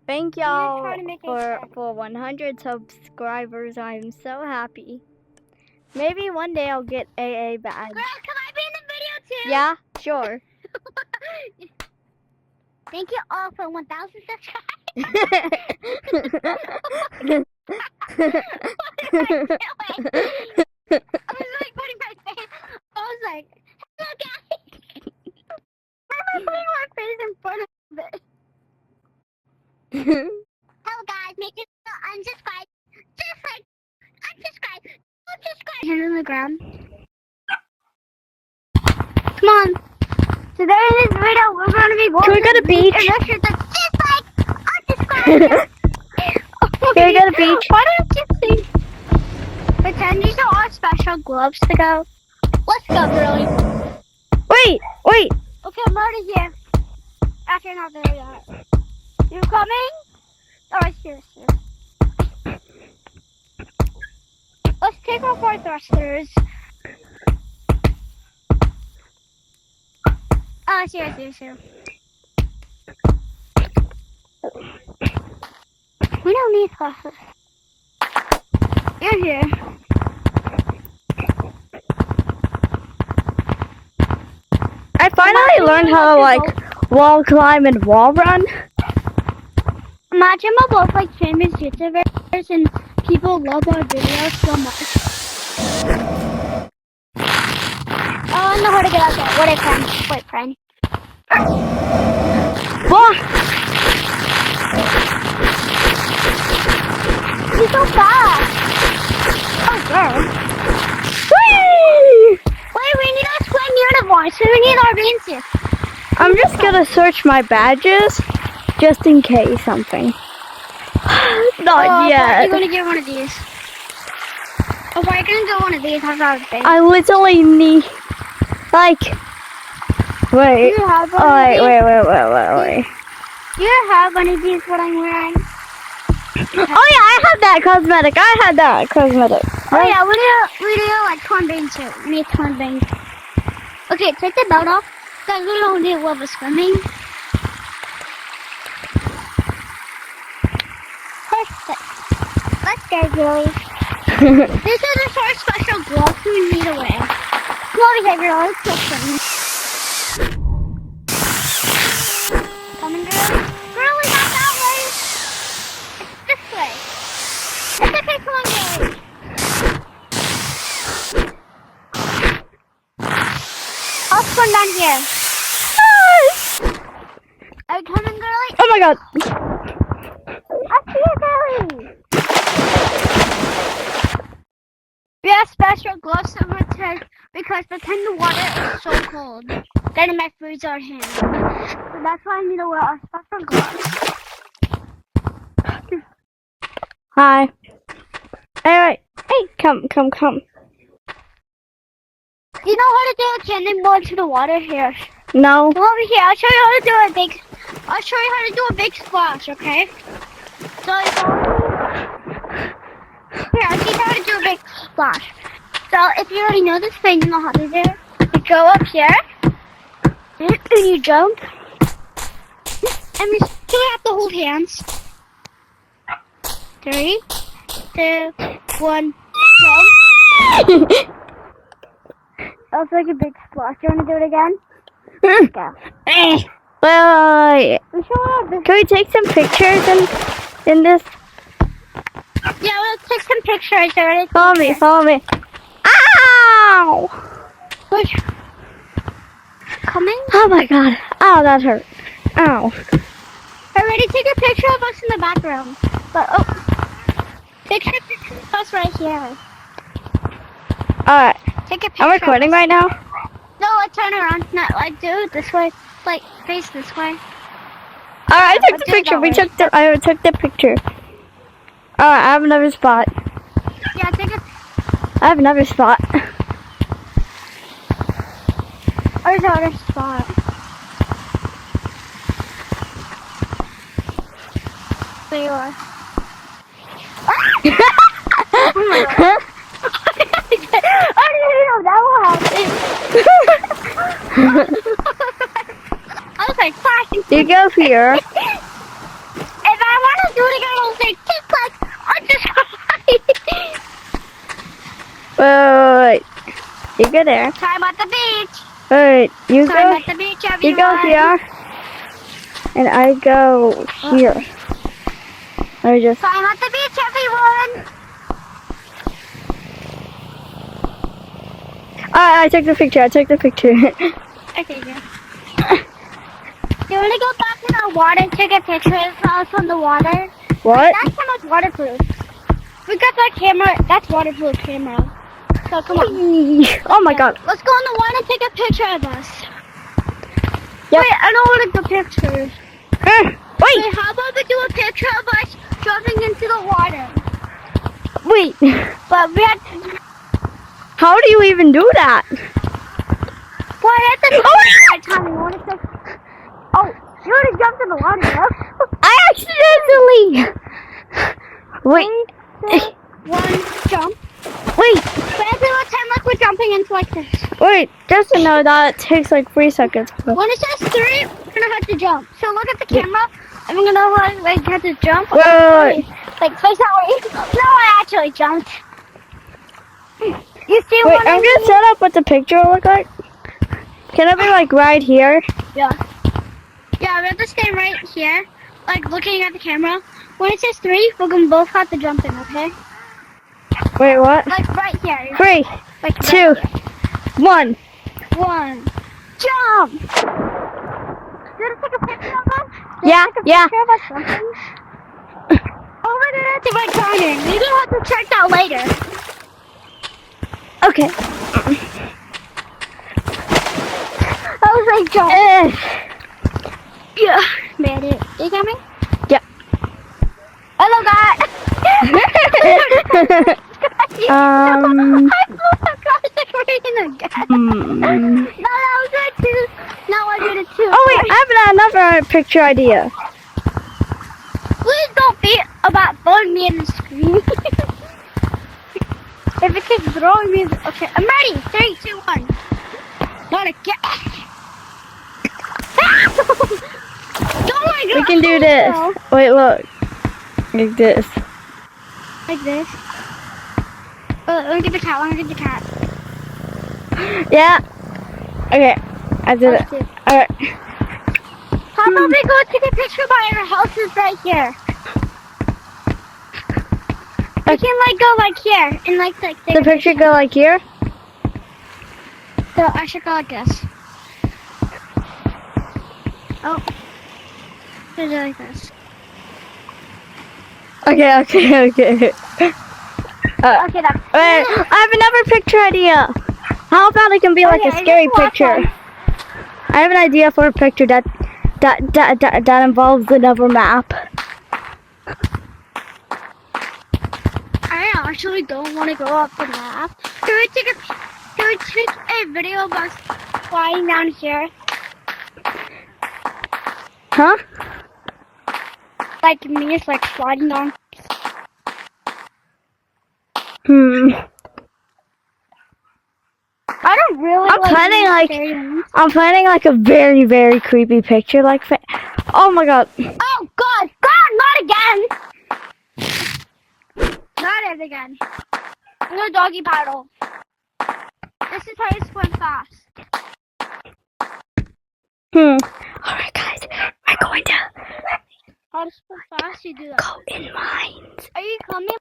Thank You're y'all trying to make for 100 subscribers. I'm so happy. Maybe one day I'll get AA badge. Girl, can I be in the video too? Yeah, sure. Thank you all for 1,000 subscribers. What am I doing? I was like putting my face. I was like, hello guys. Why am I putting my face in front of it? Hello guys, make it unsubscribe. Just like unsubscribe. Unsubscribe. Hand on the ground. Come on. Today in this video, we're going to be going Can we go to the beach? And make sure to dislike, unsubscribe. Can we go to the beach? Why don't you think? Pretend these are our special gloves to go. Let's go, girlie. Wait. Okay, I'm already here. Actually, not there yet. You coming? Alright, seriously. Let's take off our thrusters. Oh, seriously. We don't need thrusters. You're here. I finally learned how to wall climb and wall run. Imagine we're both like famous YouTubers and people love our videos so much. Oh, I know how to get out there. Wait, friend. What? He's so fast. Oh, girl. Whee! Wait, we need to swim uniforms, so we need our rain. I'm just gonna search my badges just in case something. Not yet. You're gonna get one of these. Oh, why are you gonna do one of these? How's that thing? I literally need wait. You have one Oh, of these? wait. You have one of these, what I'm wearing? Oh yeah, I had that cosmetic. Oh yeah, we do like twin bangs too. We need twin bangs. Okay, take the belt off. Guys, we don't need a little bit swimming. Perfect. Let's go, girlies. This is our special gloves we need to wear. Come over here, girl. Let's go swimming. Coming, girlie. Girlie, not that way. It's this way. It's okay, come on, girlie. I'll swim down here. Are you coming, girlie? Oh my god. I see you, girlie. We have special gloves to protect because pretend the water is so cold. Then it might freeze our hands. So that's why I need to wear our special gloves. Hi. Alright. Hey, come. You know how to do a cannonball into the water here. No. Come over here. I'll show you how to do a big splash, okay? So it's here, I'll teach you how to do a big splash. So if you already know this thing, you know how to do it. You go up here, and you jump. And we still have to hold hands. 3, 2, 1, jump. That was like a big splash. You want to do it again? Go. Wait. We should have this. Can we take some pictures in this? Yeah, we'll take some pictures already. Follow me. Ow! Push. Coming? Oh my god. Ow, that hurt. Ow. Already take a picture of us in the background. But take a picture of us right here. Alright. Take a picture. I'm recording right now. No, like turn around. Not like do it this way. Like face this way. Alright, I took the do it picture. that way. I took the picture. Alright, I have another spot. Yeah, take it. I have another spot. Where's the other spot? There you are. Oh my god. I didn't know that will happen. I was like flashing. You go here. If I Wait. You go there. Time at the beach. Wait. You Time go. at the beach, everyone. You go here. And I go here. Let me just. Time at the beach, everyone. I took the picture. I took the picture. Okay, good. Do you want to go back in our water and take a picture of us on the water? What? That camera's waterproof. We got that camera. That's waterproof camera. So come on. Oh my god. Let's go in the water and take a picture of us. Yep. Wait, I don't want to go pictures. Wait. Wait, how about we do a picture of us jumping into the water? Wait. But we have to... How do you even do that? Well, I have to right time. You want to Oh, you already jumped in the water, bro. I accidentally. Wait. 1, jump. Wait. But every time, like we're jumping into like this. Wait. Just to know that it takes like 3 seconds. When it says 3, we're gonna have to jump. So look at the camera, and we're gonna like have to jump. Wait. Like face that way. No, I actually jumped. You see Wait. what I'm gonna set up what the picture will look like. Can it be like right here? Yeah. Yeah, we have to stay right here, like looking at the camera. When it says 3, we're gonna both have to jump in, okay? Wait. What? Like right here. 3, Like 2, right 1. 1, jump! Did I take a picture of us? Yeah. Yeah. Picture of us jumping? Oh, we're gonna have to write timing. Maybe we'll have to check that later. Okay. I was like, jump. Yeah. Made it. You got me? Yep. Hello, guys. I flew across the screen again. No, that was it too. No, I did it too. Oh wait, I have another picture idea. Please don't be about throwing me in the screen. If it keeps throwing me, okay, I'm ready. 3, 2, 1. Not again. Oh my god. We can do this. Wait, look. Like this. Like this. Let me get the cat. Let me get the cat. Yeah. Okay. I did it. Alright. How about we go take a picture by our houses right here? We can like go like here and like take The picture go like here? So I should go like this. Oh. Should do like this. Okay. Okay, that's Wait, I have another picture idea. How about it can be like a Okay, scary this is picture? awesome. I have an idea for a picture that involves another map. I actually don't want to go up the map. Can we take a video of us flying down here? Huh? Like me, it's like sliding down. I don't really I'm planning like scary ones. I'm planning like a very, very creepy picture. Like, oh my god. Oh God! God, not again! Not it again. I'm gonna doggy paddle. This is how you swim fast. Alright guys, we're going to How to swim fast? You do that. go in mines. Are you coming?